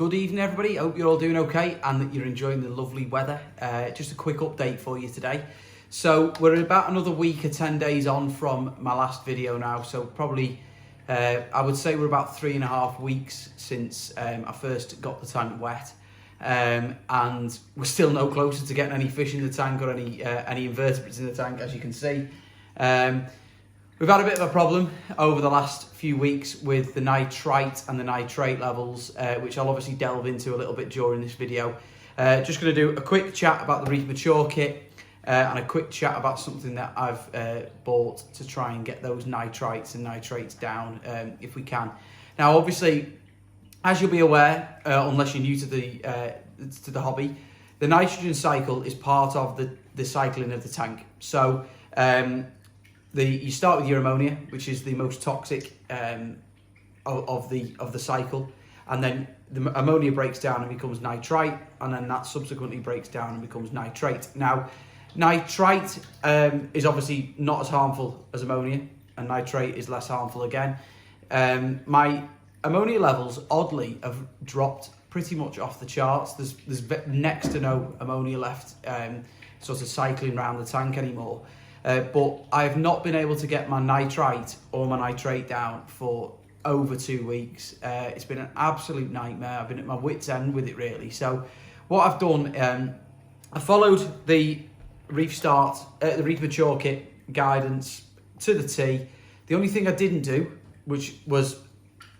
Good evening, everybody. Hope you're all doing okay and that you're enjoying the lovely weather. Just a quick update for you today. So we're about another week or 10 days on from my last video now. So probably, I would say we're about 3.5 weeks since I first got the tank wet. And we're still no closer to getting any fish in the tank or any invertebrates in the tank, as you can see. We've had a bit of a problem over the last few weeks with the nitrite and the nitrate levels, which I'll obviously delve into a little bit during this video. Just going to do a quick chat about the Reef Mature kit and a quick chat about something that I've bought to try and get those nitrites and nitrates down if we can. Now, obviously, as you'll be aware, unless you're new to the hobby, the nitrogen cycle is part of the cycling of the tank. So you start with your ammonia, which is the most toxic of the cycle, and then the ammonia breaks down and becomes nitrite, and then that subsequently breaks down and becomes nitrate. Now, nitrite is obviously not as harmful as ammonia, and nitrate is less harmful again. My ammonia levels, oddly, have dropped pretty much off the charts. There's next to no ammonia left sort of cycling around the tank anymore. But I've not been able to get my nitrite or my nitrate down for over 2 weeks. It's been an absolute nightmare. I've been at my wit's end with it, really. So what I've done, I followed the Reef Mature kit guidance to the T. The only thing I didn't do, which was,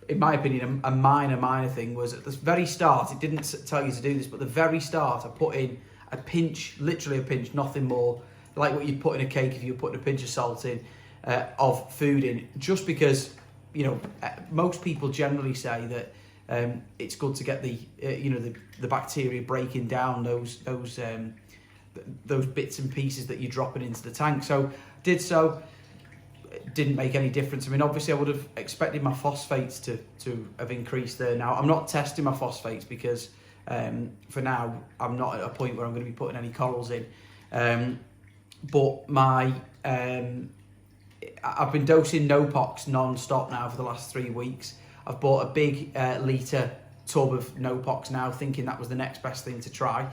in my opinion, a minor thing, was at the very start, it didn't tell you to do this, but at the very start, I put in a pinch, literally a pinch, nothing more, like what you'd put in a cake if you were putting a pinch of salt in, of food in, just because, you know, most people generally say that it's good to get the bacteria breaking down those bits and pieces that you're dropping into the tank. So did so. It didn't make any difference. I mean, obviously I would have expected my phosphates to have increased there. Now, I'm not testing my phosphates because for now I'm not at a point where I'm going to be putting any corals in. But I've been dosing Nopox non-stop now for the last 3 weeks. I've bought a big litre tub of Nopox now, thinking that was the next best thing to try.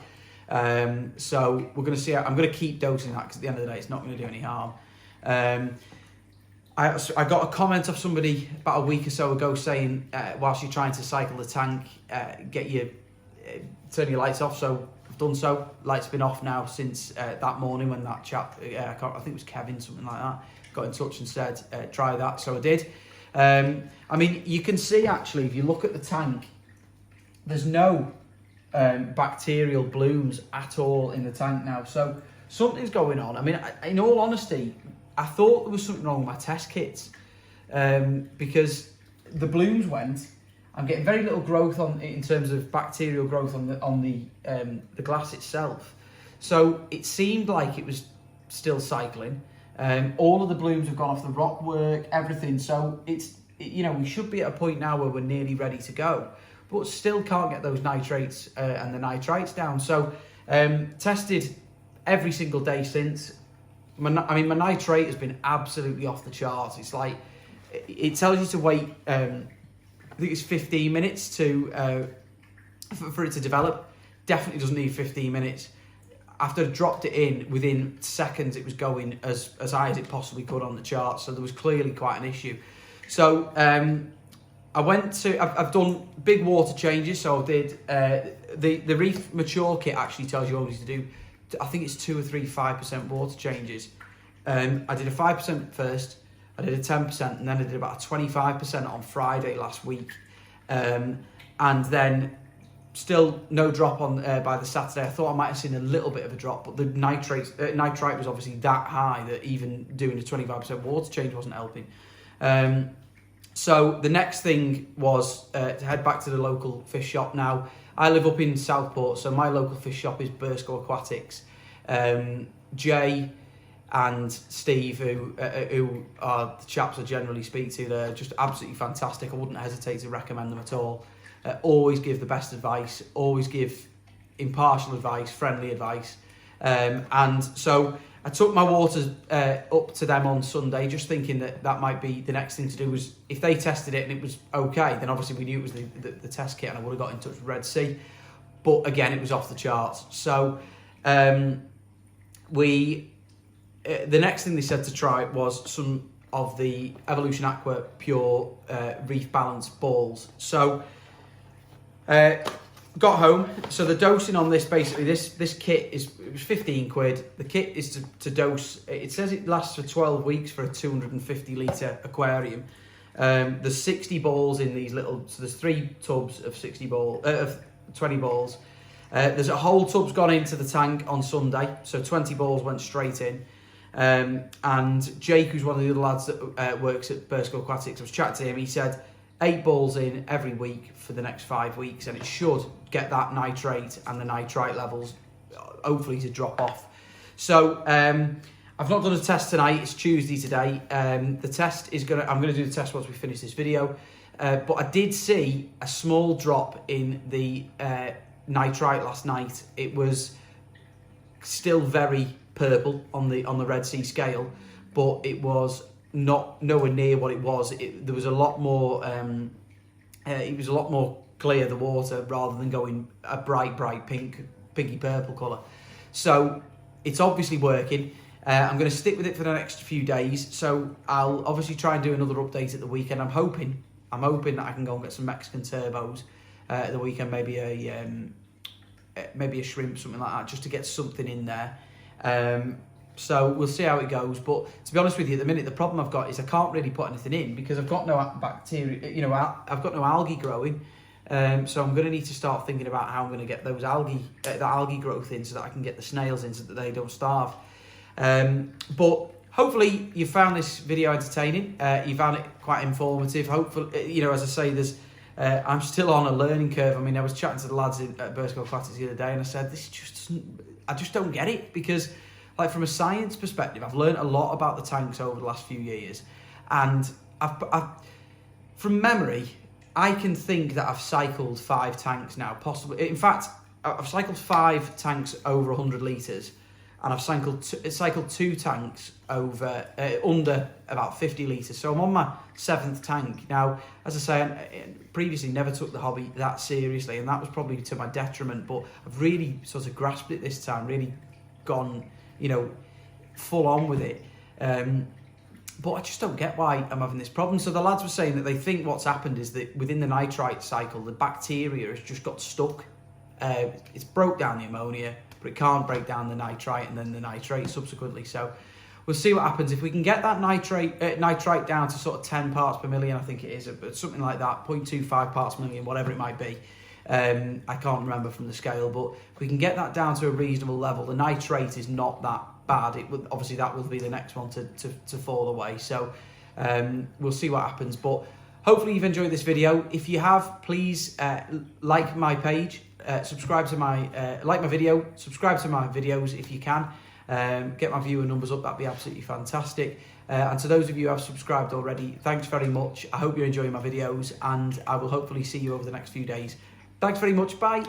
So we're going to see. I'm going to keep dosing that because at the end of the day, it's not going to do any harm. I got a comment of somebody about a week or so ago saying, whilst you're trying to cycle the tank, turn your lights off. So I've done so. Lights been off now since that morning when that chap, I think it was Kevin, something like that, got in touch and said, try that. So I did. I mean, you can see actually, if you look at the tank, there's no bacterial blooms at all in the tank now. So something's going on. I mean, in all honesty, I thought there was something wrong with my test kits because the blooms went. I'm getting very little growth in terms of bacterial growth on the glass itself. So it seemed like it was still cycling. All of the blooms have gone off the rock work, everything. So we should be at a point now where we're nearly ready to go, but still can't get those nitrates and the nitrites down. So tested every single day since. My nitrate has been absolutely off the charts. It's like, it tells you to wait, I think it's 15 minutes for it to develop. Definitely doesn't need 15 minutes. After I dropped it in, within seconds, it was going as high as it possibly could on the chart. So there was clearly quite an issue. So I've done big water changes. So I did, the Reef Mature kit actually tells you only to do, I think it's 2 or 3 5% water changes. I did a 5% first, I did a 10%, and then I did about a 25% on Friday last week. And then still no drop on by the Saturday. I thought I might have seen a little bit of a drop, but the nitrite was obviously that high that even doing a 25% water change wasn't helping. So the next thing was to head back to the local fish shop. Now, I live up in Southport, so my local fish shop is Burscough Aquatics. Jay and Steve, who are the chaps I generally speak to, they're just absolutely fantastic. I wouldn't hesitate to recommend them at all. Always give the best advice, always give impartial advice, friendly advice. And so I took my waters up to them on Sunday, just thinking that that might be the next thing to do. Was if they tested it and it was okay, then obviously we knew it was the test kit, and I would have got in touch with Red Sea. But again, it was off the charts. So the next thing they said to try was some of the Evolution Aqua Pure Reef Balance balls. So got home. So the dosing on this, basically, this kit it was 15 quid. The kit is to dose. It says it lasts for 12 weeks for a 250 litre aquarium. There's 60 balls in these little. So there's 3 tubs of 20 balls. There's a whole tub's gone into the tank on Sunday, so 20 balls went straight in. And Jake, who's one of the other lads that works at Burscough Aquatics, I was chatting to him. He said 8 balls in every week for the next 5 weeks, and it should get that nitrate and the nitrite levels hopefully to drop off. So I've not done a test tonight. It's Tuesday today. The test is I'm gonna do the test once we finish this video. But I did see a small drop in the nitrite last night. It was still very purple on the Red Sea scale, but it was nowhere near what it was. There was a lot more. It was a lot more clear, the water, rather than going a bright pinky purple colour. So it's obviously working. I'm going to stick with it for the next few days. So I'll obviously try and do another update at the weekend. I'm hoping that I can go and get some Mexican turbos at the weekend, maybe a shrimp, something like that, just to get something in there. So we'll see how it goes. But to be honest with you, at the minute, the problem I've got is I can't really put anything in because I've got no bacteria, I've got no algae growing. So I'm going to need to start thinking about how I'm going to get those that algae growth in, so that I can get the snails in, so that they don't starve. But hopefully you found this video entertaining. You found it quite informative. Hopefully, as I say, I'm still on a learning curve. I mean, I was chatting to the lads at Burscough Aquatics the other day, and I said, I just don't get it, because like from a science perspective, I've learned a lot about the tanks over the last few years, and from memory, I can think that I've cycled 5 tanks now, possibly. In fact, I've cycled 5 tanks over 100 litres, and I've cycled 2 tanks over under about 50 litres. So I'm on my 7th tank now. As I say, I previously never took the hobby that seriously, and that was probably to my detriment. But I've really sort of grasped it this time, really gone, full on with it. But I just don't get why I'm having this problem. So the lads were saying that they think what's happened is that within the nitrite cycle, the bacteria has just got stuck. It's broke down the ammonia, but it can't break down the nitrite and then the nitrate subsequently. So we'll see what happens. If we can get that nitrite down to sort of 10 parts per million, I think it is, but something like that, 0.25 parts per million, whatever it might be. I can't remember from the scale, but if we can get that down to a reasonable level, the nitrate is not that bad. Obviously that will be the next one to fall away. So we'll see what happens. But hopefully you've enjoyed this video. If you have, please like my page, subscribe to my like my video, subscribe to my videos if you can. Get my viewer numbers up. That'd be absolutely fantastic. And to those of you who have subscribed already, thanks very much. I hope you're enjoying my videos, and I will hopefully see you over the next few days. Thanks very much. Bye.